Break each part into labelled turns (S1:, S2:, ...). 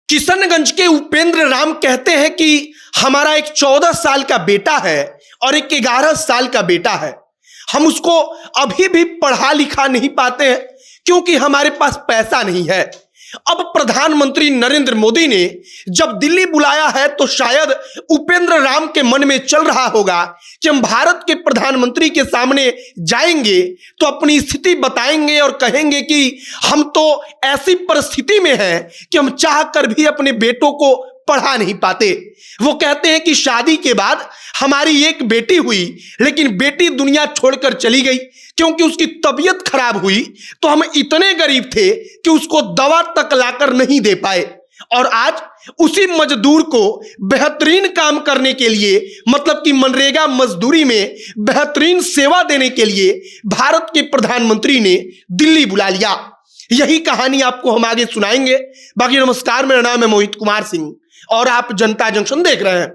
S1: किशनगंज के उपेंद्र राम कहते हैं कि हमारा एक 14 साल का बेटा है और एक 11 साल का बेटा है। हम उसको अभी भी पढ़ा लिखा नहीं पाते हैं क्योंकि हमारे पास पैसा नहीं है। अब प्रधानमंत्री नरेंद्र मोदी ने जब दिल्ली बुलाया है तो शायद उपेंद्र राम के मन में चल रहा होगा कि हम भारत के प्रधानमंत्री के सामने जाएंगे तो अपनी स्थिति बताएंगे और कहेंगे कि हम तो ऐसी परिस्थिति में हैं कि हम चाह कर भी अपने बेटों को पढ़ा नहीं पाते। वो कहते हैं कि शादी के बाद हमारी एक बेटी हुई, लेकिन बेटी दुनिया छोड़कर चली गई क्योंकि उसकी तबीयत खराब हुई तो हम इतने गरीब थे कि उसको दवा तक लाकर नहीं दे पाए। और आज उसी मजदूर को बेहतरीन काम करने के लिए, मतलब कि मनरेगा मजदूरी में बेहतरीन सेवा देने के लिए भारत के प्रधानमंत्री ने दिल्ली बुला लिया। यही कहानी आपको हम आगे सुनाएंगे। बाकी नमस्कार, मेरा नाम है मोहित कुमार सिंह और आप जनता जंक्शन देख रहे हैं।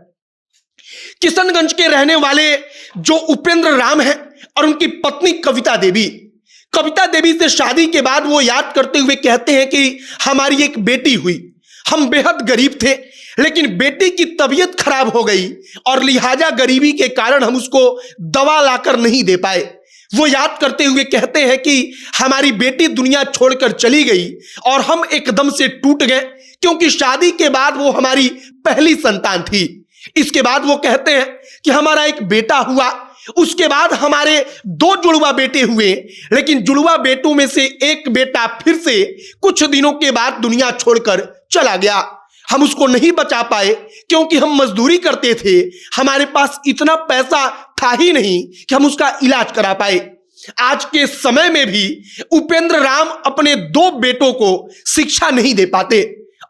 S1: किशनगंज के रहने वाले जो उपेंद्र राम हैं और उनकी पत्नी कविता देवी से शादी के बाद वो याद करते हुए कहते हैं कि हमारी एक बेटी हुई, हम बेहद गरीब थे लेकिन बेटी की तबीयत खराब हो गई और लिहाजा गरीबी के कारण हम उसको दवा लाकर नहीं दे पाए। वो याद करते हुए कहते हैं कि हमारी बेटी दुनिया छोड़कर चली गई और हम एकदम से टूट गए क्योंकि शादी के बाद वो हमारी पहली संतान थी। इसके बाद वो कहते हैं कि हमारा एक बेटा हुआ, उसके बाद हमारे 2 जुड़वा बेटे हुए, लेकिन जुड़वा बेटों में से एक बेटा फिर से कुछ दिनों के बाद दुनिया छोड़कर चला गया। हम उसको नहीं बचा पाए क्योंकि हम मजदूरी करते थे, हमारे पास इतना पैसा था ही नहीं कि हम उसका इलाज करा पाए। आज के समय में भी उपेंद्र राम अपने 2 बेटों को शिक्षा नहीं दे पाते।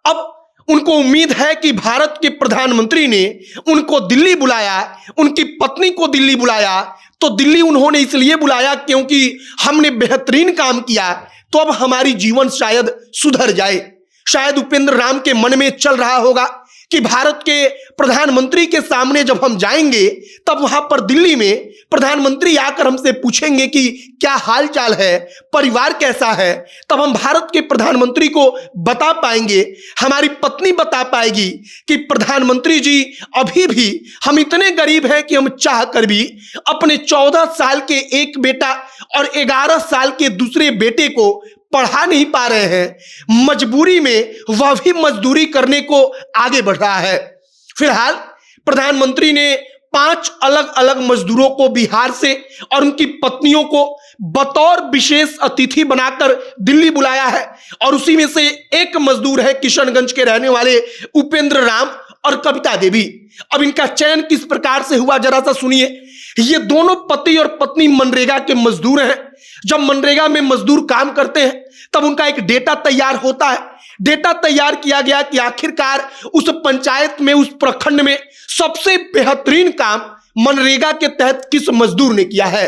S1: अब उनको उम्मीद है कि भारत के प्रधानमंत्री ने उनको दिल्ली बुलाया, उनकी पत्नी को दिल्ली बुलाया, तो दिल्ली उन्होंने इसलिए बुलाया क्योंकि हमने बेहतरीन काम किया तो अब हमारी जीवन शायद सुधर जाए। शायद उपेंद्र राम के मन में चल रहा होगा कि भारत के प्रधानमंत्री के सामने जब हम जाएंगे तब वहां पर दिल्ली में प्रधानमंत्री आकर हमसे पूछेंगे कि क्या हाल चाल है, परिवार कैसा है, तब हम भारत के प्रधानमंत्री को बता पाएंगे, हमारी पत्नी बता पाएगी कि प्रधानमंत्री जी अभी भी हम इतने गरीब हैं कि हम चाह कर भी अपने 14 साल के एक बेटा और 11 साल के दूसरे बेटे को पढ़ा नहीं पा रहे हैं। मजबूरी में वह भी मजदूरी करने को आगे बढ़ रहा है। फिलहाल प्रधानमंत्री ने 5 अलग अलग मजदूरों को बिहार से और उनकी पत्नियों को बतौर विशेष अतिथि बनाकर दिल्ली बुलाया है और उसी में से एक मजदूर है किशनगंज के रहने वाले उपेंद्र राम और कविता देवी। अब इनका चयन किस प्रकार से हुआ जरा सा सुनिए। ये दोनों पति और पत्नी मनरेगा के मजदूर हैं। जब मनरेगा में मजदूर काम करते हैं तब उनका एक डेटा तैयार होता है। डेटा तैयार किया गया कि आखिरकार उस पंचायत में, उस प्रखंड में सबसे बेहतरीन काम मनरेगा के तहत किस मजदूर ने किया है।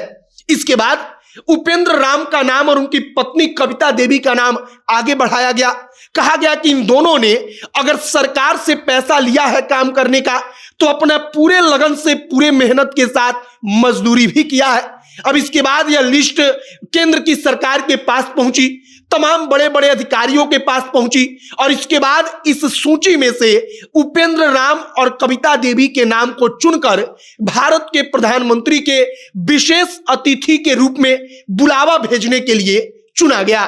S1: इसके बाद उपेंद्र राम का नाम और उनकी पत्नी कविता देवी का नाम आगे बढ़ाया गया। कहा गया कि इन दोनों ने अगर सरकार से पैसा लिया है काम करने का तो अपना पूरे लगन से, पूरे मेहनत के साथ मजदूरी भी किया है। अब इसके बाद यह लिस्ट केंद्र की सरकार के पास पहुंची, तमाम बड़े बड़े अधिकारियों के पास पहुंची और इसके बाद इस सूची में से उपेंद्र राम और कविता देवी के नाम को चुनकर भारत के प्रधानमंत्री के विशेष अतिथि के रूप में बुलावा भेजने के लिए चुना गया।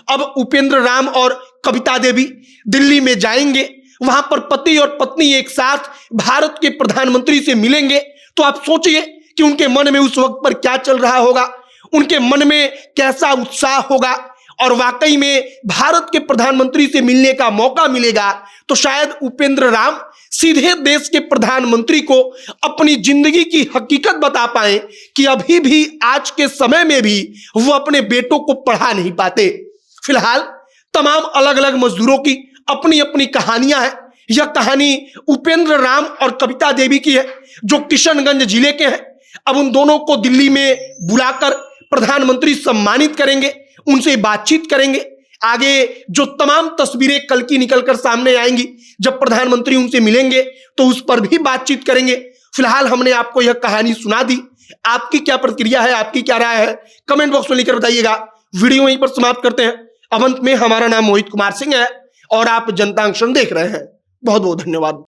S1: अब उपेंद्र राम और कविता देवी दिल्ली में जाएंगे, वहां पर पति और पत्नी एक साथ भारत के प्रधानमंत्री से मिलेंगे। तो आप सोचिए कि उनके मन में उस वक्त पर क्या चल रहा होगा, उनके मन में कैसा उत्साह होगा। और वाकई में भारत के प्रधानमंत्री से मिलने का मौका मिलेगा तो शायद उपेंद्र राम सीधे देश के प्रधानमंत्री को अपनी जिंदगी की हकीकत बता पाए कि अभी भी आज के समय में भी वो अपने बेटों को पढ़ा नहीं पाते। फिलहाल तमाम अलग अलग मजदूरों की अपनी अपनी कहानियां हैं। यह कहानी उपेंद्र राम और कविता देवी की है जो किशनगंज जिले के हैं। अब उन दोनों को दिल्ली में बुलाकर प्रधानमंत्री सम्मानित करेंगे, उनसे बातचीत करेंगे। आगे जो तमाम तस्वीरें कल की निकलकर सामने आएंगी, जब प्रधानमंत्री उनसे मिलेंगे तो उस पर भी बातचीत करेंगे। फिलहाल हमने आपको यह कहानी सुना दी। आपकी क्या प्रतिक्रिया है, आपकी क्या राय है, कमेंट बॉक्स में लिखकर बताइएगा। वीडियो यहीं पर समाप्त करते हैं। अब अंत में हमारा नाम मोहित कुमार सिंह है और आप जनता अनशन देख रहे हैं। बहुत बहुत धन्यवाद।